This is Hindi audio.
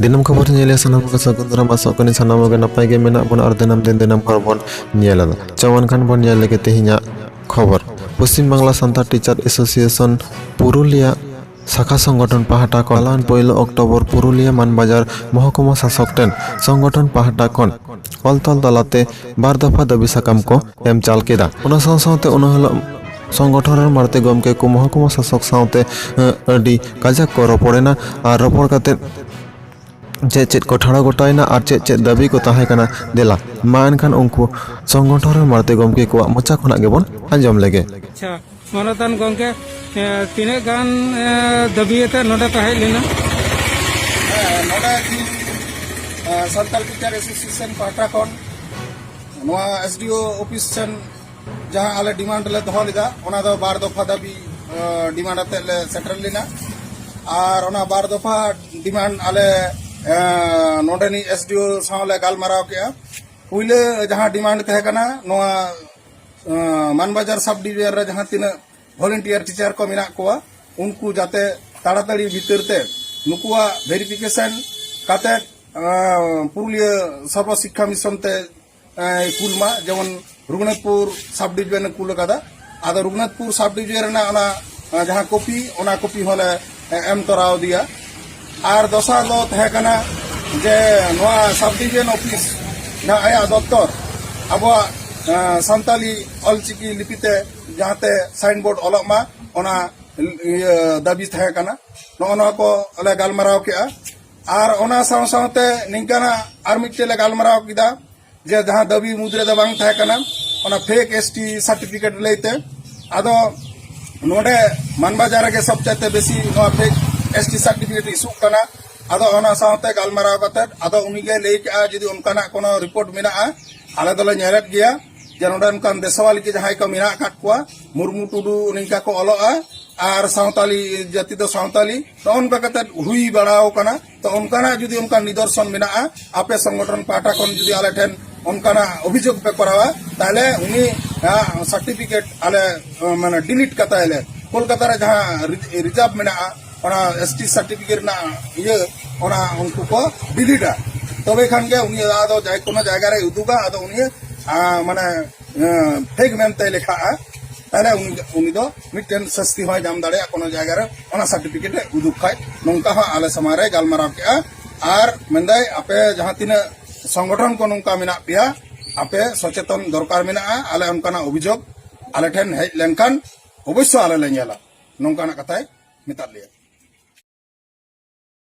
दिनम खबर नेले सानाम को सगुंदरा मासोकनी सानाम के नपाय के मेना बन और दिनम खबर बन नेला चवन खान बन नेले के तेहिया खबर पश्चिम बांगला सान्ताल टीचार एसोसिएशन पुरुलिया शाखा संगठन पाहाटा कलान पहले अक्टोबर पुरुलिया मानबाजार महकुमा शासक टेन संगठन पाहाटा कन अलतल तलाते बार दफा दाबी साकाम को एम चाल केदा उना सावते संगठन मारते गमके को महकुमा शासक सावते अडी काजाक को रपड़ेना और रपड़ काते चेद को ठाड़ा गोटायना और चेद दाबी को ताहेकना देला मा एनखान उनको संगठन मारते गमके को मोचा खना गेबन आंजम लेगे। अच्छा मानतान गमके तीने गान दाबीते नोडा ताहे लेना नोडा की सान्ताल टीचर एसोसिएशन पाटा खन नोआ एसडीओ ऑफिस सेन जहां आले डिमांड ले दोहो लेदा ओना दो बार दफा दाबी डिमांड आते ले सेटल लेना और ओना बार दफा डिमांड आले नोडेनी एसडीओ सावले गालमाराव के पहले जहां डिमांड तहे कना नोआ मानबाजार सब डिवीजन रे जहां तीन वॉलंटियर टीचर को मिना कोआ उनको जाते ताड़ाताड़ी भीतरते नुकुआ वेरिफिकेशन काते पुरुलिया सर्व शिक्षा मिशन ते कुलमा जेमन रघुनाथपुर सब डिवीजन कुल कदा आदा रघुनाथपुर सब डिवीजन ना ओना जहां कॉपी ओना कॉपी होले एम तोराव दिया और दोसार दो तहे कना जे नोआ सब डिवीजन ऑफिस ना आया दफ्तर अब सान्ताली अलचिकी लिपिते जहांते साइन बोर्ड अलमा ओना दाबी तहे कना नो को अले गालमाराव के और ओना साव सावते निंकाना आर मिटले गालमाराव किदा जे जहां दाबी मुद्रे द बांग तहे कना ओना फेक एसटी सर्टिफिकेट लेते आदो नोडे मानबाजार के सब चाहते बेसी नो फेक एसटी सर्टिफिकेट इशू कना आदो ओना सावते गालमाराव कते आदो उनिगे लेई के जदी उनकाना कोनो रिपोर्ट मेना आले दले नेरेट गया जे नोडे उनकान देशवाली के जहां को मेना काट कोआ मुर्मू टुडू निंका को अलोआ और सावताली जाति दो सावताली तो उनका कते हुई बड़ाओ कना तो उनकाना जदी उनका निदर्शन मेना आपे संगठन पाटा कोन जदी आले ठेन उनकाना अभियोग पे करावा ताले उनी सर्टिफिकेट आले माने डिलीट कता आले कोलकाता रे जहां रिजर्व मेना ओना एसटी सर्टिफिकेट ना ये ओना उनको को डिलीटा तबे खान के उनी आदो जाय कोनो जायगा रे उदुगा आदो उनी माने फेक मेनते लेखा ताले उनी दो मिटन सस्ती होय जाम दाड़े कोनो जायगा रे ओना सर्टिफिकेट उदुग खाय नोंका हा आले समारे गालमाराव के आर मेंदाय आपे जहां तिना संगठन को नोंका मेना पिया आपे सचेतन दरकार मेना आले उनकाना अभियोग आले ठेन हेज लेनखान अवश्य आले ले नेला नोंकाना कथाय मिता लिया।